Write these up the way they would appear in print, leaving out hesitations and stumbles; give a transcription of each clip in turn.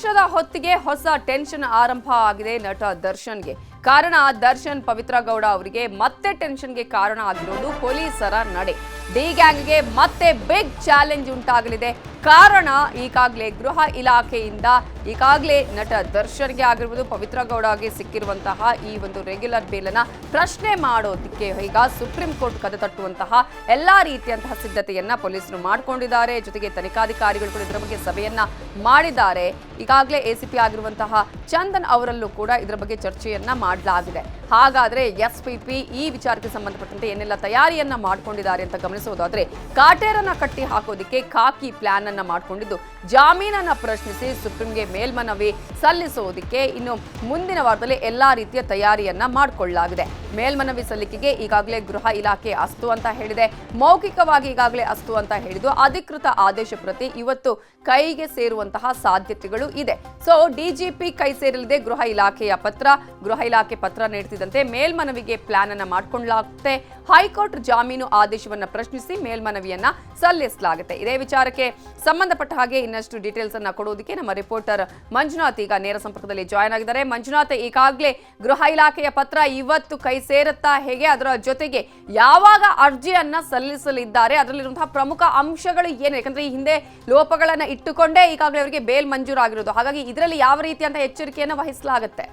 ವರ್ಷದ ಹೊತ್ತಿಗೆ ಹೊಸ ಟೆನ್ಷನ್ ಆರಂಭ ಆಗಿದೆ ನಟ ದರ್ಶನ್ಗೆ. ಕಾರಣ ದರ್ಶನ್ ಪವಿತ್ರ ಗೌಡ ಅವರಿಗೆ ಮತ್ತೆ ಟೆನ್ಷನ್ಗೆ ಕಾರಣ ಆಗಿರೋದು ಪೊಲೀಸರ ನಡೆ. ಡಿ ಗ್ಯಾಂಗ್ಗೆ ಮತ್ತೆ ಬಿಗ್ ಚಾಲೆಂಜ್ ಉಂಟಾಗಲಿದೆ. ಕಾರಣ ಈಗಾಗಲೇ ಗೃಹ ಇಲಾಖೆಯಿಂದ ಈಗಾಗಲೇ ನಟ ದರ್ಶನ್ಗೆ ಆಗಿರುವುದು ಪವಿತ್ರ ಗೌಡಗೆ ಸಿಕ್ಕಿರುವಂತಹ ಈ ಒಂದು ರೆಗ್ಯುಲರ್ ಬೇಲನ್ನ ಪ್ರಶ್ನೆ ಮಾಡೋದಕ್ಕೆ ಈಗ ಸುಪ್ರೀಂ ಕೋರ್ಟ್ ಕದ ತಟ್ಟುವಂತಹ ಎಲ್ಲಾ ರೀತಿಯಂತಹ ಸಿದ್ಧತೆಯನ್ನ ಪೊಲೀಸರು ಮಾಡಿಕೊಂಡಿದ್ದಾರೆ. ಜೊತೆಗೆ ತನಿಖಾಧಿಕಾರಿಗಳು ಕೂಡ ಇದರ ಬಗ್ಗೆ ಸಭೆಯನ್ನ ಮಾಡಿದ್ದಾರೆ. ಈಗಾಗಲೇ ಎಸಿಪಿ ಆಗಿರುವಂತಹ ಚಂದನ್ ಅವರಲ್ಲೂ ಕೂಡ ಇದರ ಬಗ್ಗೆ ಚರ್ಚೆಯನ್ನ ಮಾಡಲಾಗಿದೆ. ಹಾಗಾದ್ರೆ ಎಸ್ಪಿಪಿ ಈ ವಿಚಾರಕ್ಕೆ ಸಂಬಂಧಪಟ್ಟಂತೆ ಏನೆಲ್ಲ ತಯಾರಿಯನ್ನ ಮಾಡಿಕೊಂಡಿದ್ದಾರೆ ಅಂತ ಗಮನಿಸೋದಾದ್ರೆ, ಕಾಟೇರನ್ನ ಕಟ್ಟಿ ಹಾಕೋದಕ್ಕೆ ಖಾಕಿ ಪ್ಲಾನ್ ಅನ್ನ ಮಾಡಿಕೊಂಡಿದ್ದು, ಜಾಮೀನನ್ನ ಪ್ರಶ್ನಿಸಿ ಸುಪ್ರೀಂಗೆ ಮೇಲ್ಮನವಿ ಸಲ್ಲಿಸೋದಕ್ಕೆ ಇನ್ನು ಮುಂದಿನ ವಾರದಲ್ಲಿ ಎಲ್ಲಾ ರೀತಿಯ ತಯಾರಿಯನ್ನ ಮಾಡಿಕೊಳ್ಳಲಾಗಿದೆ. ಮೇಲ್ಮನವಿ ಸಲ್ಲಿಕೆಗೆ ಈಗಾಗಲೇ ಗೃಹ ಇಲಾಖೆ ಅಸ್ತು ಅಂತ ಹೇಳಿದೆ. ಮೌಖಿಕವಾಗಿ ಈಗಾಗಲೇ ಅಸ್ತು ಅಂತ ಹೇಳಿದ್ದು, ಅಧಿಕೃತ ಆದೇಶ ಪ್ರತಿ ಇವತ್ತು ಕೈಗೆ ಸೇರುವಂತಹ ಸಾಧ್ಯತೆಗಳು ಇದೆ. ಸೊ ಡಿಜಿಪಿ ಕೈ ಸೇರಲಿದೆ ಗೃಹ ಇಲಾಖೆಯ ಪತ್ರ. ಗೃಹ ಇಲಾಖೆ ಪತ್ರ ನೀಡುತ್ತಿದ್ದಂತೆ ಮೇಲ್ಮನವಿಗೆ ಪ್ಲಾನ್ ಅನ್ನ ಮಾಡಿಕೊಳ್ಳಲಾಗುತ್ತೆ. ಹೈಕೋರ್ಟ್ ಜಾಮೀನು ಆದೇಶವನ್ನ ಪ್ರಶ್ನಿಸಿ ಮೇಲ್ಮನವಿಯನ್ನ ಸಲ್ಲಿಸಲಾಗುತ್ತೆ. ಇದೇ ವಿಚಾರಕ್ಕೆ ಸಂಬಂಧಪಟ್ಟ ಹಾಗೆ ಇನ್ನಷ್ಟು ಡೀಟೇಲ್ಸ್ ಅನ್ನ ಕೊಡೋದಕ್ಕೆ ನಮ್ಮ ರಿಪೋರ್ಟರ್ ಮಂಜುನಾಥ್ ಈಗ ನೇರ ಸಂಪರ್ಕದಲ್ಲಿ ಜಾಯ್ನ್ ಆಗಿದ್ದಾರೆ. ಮಂಜುನಾಥ್, ಈಗಾಗಲೇ ಗೃಹ ಇಲಾಖೆಯ ಪತ್ರ ಇವತ್ತು ಕೈ ಸೇರುತ್ತಾ, ಹೇಗೆ ಅದರ ಜೊತೆಗೆ ಯಾವಾಗ ಅರ್ಜಿಯನ್ನ ಸಲ್ಲಿಸಲಿದ್ದಾರೆ, ಅದರಲ್ಲಿರುವಂತಹ ಪ್ರಮುಖ ಅಂಶಗಳು ಏನು? ಯಾಕಂದ್ರೆ ಈ ಹಿಂದೆ ಲೋಪಗಳನ್ನ ಇಟ್ಟುಕೊಂಡೇ ಈಗಾಗಲೇ ಅವರಿಗೆ ಬೇಲ್ ಮಂಜೂರಾಗಿರೋದು. ಹಾಗಾಗಿ ಇದರಲ್ಲಿ ಯಾವ ರೀತಿಯಂತಹ ಎಚ್ಚರಿಕೆಯನ್ನು ವಹಿಸಲಾಗುತ್ತೆ?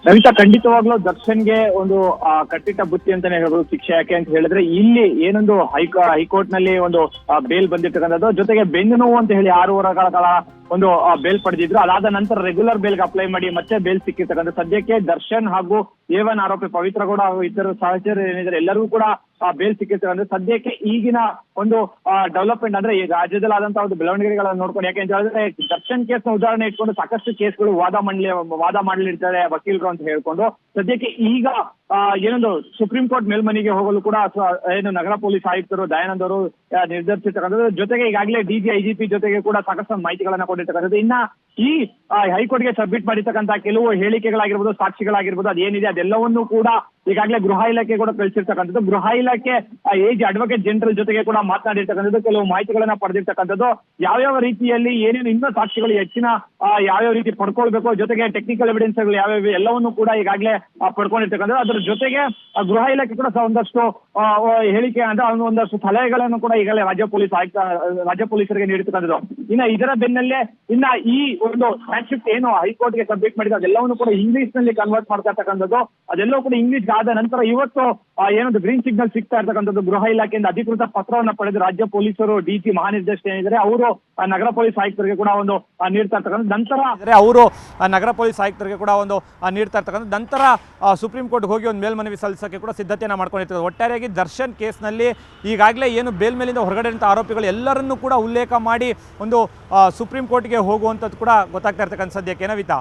ನವಿತಾ, ಖಂಡಿತವಾಗ್ಲೂ ದರ್ಶನ್ಗೆ ಒಂದು ಕಟ್ಟಿಟ್ಟ ಬುತ್ತಿ ಅಂತಾನೆ ಹೇಳ್ಬೋದು ಶಿಕ್ಷೆ. ಯಾಕೆ ಅಂತ ಹೇಳಿದ್ರೆ ಇಲ್ಲಿ ಏನೊಂದು ಹೈಕೋರ್ಟ್ ನಲ್ಲಿ ಒಂದು ಬೇಲ್ ಬಂದಿರ್ತಕ್ಕಂಥದ್ದು, ಜೊತೆಗೆ ಬೆನ್ನು ನೋವು ಅಂತ ಹೇಳಿ 6 ವಾರಗಳ ಒಂದು ಬೇಲ್ ಪಡೆದಿದ್ರು. ಅದಾದ ನಂತರ ರೆಗ್ಯುಲರ್ ಬೇಲ್ಗೆ ಅಪ್ಲೈ ಮಾಡಿ ಮತ್ತೆ ಬೇಲ್ ಸಿಕ್ಕಿರ್ತಕ್ಕಂಥ ಸದ್ಯಕ್ಕೆ ದರ್ಶನ್ ಹಾಗೂ A1 ಆರೋಪಿ ಪವಿತ್ರ ಗೌಡ ಹಾಗೂ ಇತರ ಸಹಚರರು ಏನಿದ್ದಾರೆ ಎಲ್ಲರಿಗೂ ಕೂಡ ಬೇಲ್ ಸಿಕ್ಕಿರ್ತಕ್ಕಂಥ ಸದ್ಯಕ್ಕೆ ಈಗಿನ ಒಂದು ಡೆವಲಪ್ಮೆಂಟ್ ಅಂದ್ರೆ ಈ ರಾಜ್ಯದಲ್ಲಿ ಆದಂತಹ ಒಂದು ಬೆಳವಣಿಗೆಗಳನ್ನ ನೋಡ್ಕೊಂಡು, ಯಾಕೆ ಅಂತ ಹೇಳಿದ್ರೆ ದರ್ಶನ್ ಕೇಸ್ ನ ಉದಾಹರಣೆ ಇಟ್ಕೊಂಡು ಸಾಕಷ್ಟು ಕೇಸ್ಗಳು ವಾದ ಮಾಡಲಿರ್ತಾರೆ ವಕೀಲರು ಅಂತ ಹೇಳ್ಕೊಂಡು ಸದ್ಯಕ್ಕೆ ಈಗ ಏನೊಂದು ಸುಪ್ರೀಂ ಕೋರ್ಟ್ ಮೇಲ್ಮನಿಗೆ ಹೋಗಲು ಕೂಡ ಏನು ನಗರ ಪೊಲೀಸ್ ಆಯುಕ್ತರು ದಯಾನಂದ್ ಅವರು ನಿರ್ಧರಿಸಿರ್ತಕ್ಕಂಥದ್ದು. ಜೊತೆಗೆ ಈಗಾಗಲೇ ಡಿಜಿ ಐಜಿಪಿ ಜೊತೆಗೆ ಕೂಡ ಸಾಕಷ್ಟು ಮಾಹಿತಿಗಳನ್ನ ಕೊಟ್ಟಿರ್ತಕ್ಕಂಥದ್ದು. ಇನ್ನ ಈ ಹೈಕೋರ್ಟ್ಗೆ ಸಬ್ಮಿಟ್ ಮಾಡಿರ್ತಕ್ಕಂಥ ಕೆಲವು ಹೇಳಿಕೆಗಳಾಗಿರ್ಬೋದು, ಸಾಕ್ಷಿಗಳಾಗಿರ್ಬೋದು, ಅದೇನಿದೆ ಅದೆಲ್ಲವನ್ನೂ ಕೂಡ ಈಗಾಗಲೇ ಗೃಹ ಇಲಾಖೆ ಕೂಡ ಕಳಿಸಿರ್ತಕ್ಕಂಥದ್ದು. ಗೃಹ ಇಲಾಖೆ ಏಜ್ ಅಡ್ವೊಕೇಟ್ ಜನರಲ್ ಜೊತೆಗೆ ಕೂಡ ಮಾತನಾಡಿರ್ತಕ್ಕಂಥದ್ದು, ಕೆಲವು ಮಾಹಿತಿಗಳನ್ನ ಪಡೆದಿರ್ತಕ್ಕಂಥದ್ದು, ಯಾವ್ಯಾವ ರೀತಿಯಲ್ಲಿ ಏನೇನು ಇನ್ನೂ ಸಾಕ್ಷಿಗಳು ಹೆಚ್ಚಿನ ಯಾವ್ಯಾವ ರೀತಿ ಪಡ್ಕೊಳ್ಬೇಕು, ಜೊತೆಗೆ ಟೆಕ್ನಿಕಲ್ ಎವಿಡೆನ್ಸ್ ಗಳು ಯಾವ್ಯಾವ ಎಲ್ಲವನ್ನೂ ಕೂಡ ಈಗಾಗಲೇ ಪಡ್ಕೊಂಡಿರ್ತಕ್ಕಂಥದ್ದು. ಅದರ ಜೊತೆಗೆ ಗೃಹ ಇಲಾಖೆ ಕೂಡ ಒಂದಷ್ಟು ಹೇಳಿಕೆ ಅಂದ್ರೆ ಒಂದಷ್ಟು ಸಲಹೆಗಳನ್ನು ಕೂಡ ಈಗಾಗಲೇ ರಾಜ್ಯ ಪೊಲೀಸರಿಗೆ ನೀಡಿರ್ತಕ್ಕಂಥದ್ದು. ಇನ್ನ ಇದರ ಬೆನ್ನಲ್ಲೇ ಇನ್ನ ಈ ಒಂದು ಟ್ರಾನ್ಸ್ಕ್ರಿಪ್ಟ್ ಏನು ಹೈಕೋರ್ಟ್ಗೆ ಸಬ್ಮಿಟ್ ಮಾಡಿದ್ರು ಅದೆಲ್ಲವನ್ನು ಕೂಡ ಇಂಗ್ಲಿಷ್ ನಲ್ಲಿ ಕನ್ವರ್ಟ್ ಮಾಡ್ತಾ ಇರ್ತಕ್ಕಂಥದ್ದು. ಅದೆಲ್ಲವೂ ಕೂಡ ಇಂಗ್ಲಿಷ್ ಆದ ನಂತರ ಇವತ್ತು ಏನೊಂದು ಗ್ರೀನ್ ಸಿಗ್ನಲ್ ಸಿಗ್ತಾ ಇರ್ತಕ್ಕಂಥದ್ದು. ಗೃಹ ಇಲಾಖೆಯಿಂದ ಅಧಿಕೃತ ಪತ್ರವನ್ನ ಪಡೆದು ರಾಜ್ಯ ಪೊಲೀಸರು ಡಿಜಿ ಮಹಾನಿರ್ದೇಶಕ ಏನಿದ್ದಾರೆ ಅವರು ನಗರ ಪೊಲೀಸ್ ಆಯುಕ್ತರಿಗೆ ಕೂಡ ಒಂದು ನೀಡ್ತಾ ಇರ್ತಕ್ಕಂಥ ನಂತರ ಅವರು ನಗರ ಪೊಲೀಸ್ ಆಯುಕ್ತರಿಗೆ ಕೂಡ ಒಂದು ನೀಡ್ತಾ ಇರ್ತಕ್ಕಂಥ ನಂತರ ಸುಪ್ರೀಂ ಕೋರ್ಟ್ ಹೋಗಿ ಒಂದು ಮೇಲ್ಮನವಿ ಸಲ್ಲಿಸೋಕೆ ಕೂಡ ಸಿದ್ಧತೆಯನ್ನು ಮಾಡ್ಕೊಂಡಿರ್ತಾರೆ. ಒಟ್ಟಾರೆಯಾಗಿ ದರ್ಶನ್ ಕೇಸ್ನಲ್ಲಿ ಈಗಾಗಲೇ ಏನು ಬೇಲ್ ಮೇಲಿಂದ ಹೊರಗಡೆ ಇರುವಂಥ ಆರೋಪಿಗಳು ಎಲ್ಲರನ್ನೂ ಕೂಡ ಉಲ್ಲೇಖ ಮಾಡಿ ಒಂದು ಸುಪ್ರೀಂ ಕೋರ್ಟ್ಗೆ ಹೋಗುವಂಥದ್ದು ಕೂಡ ಗೊತ್ತಾಗ್ತಾ ಇರ್ತಕ್ಕಂಥ ಸದ್ಯಕ್ಕೆ ನವಿತಾ.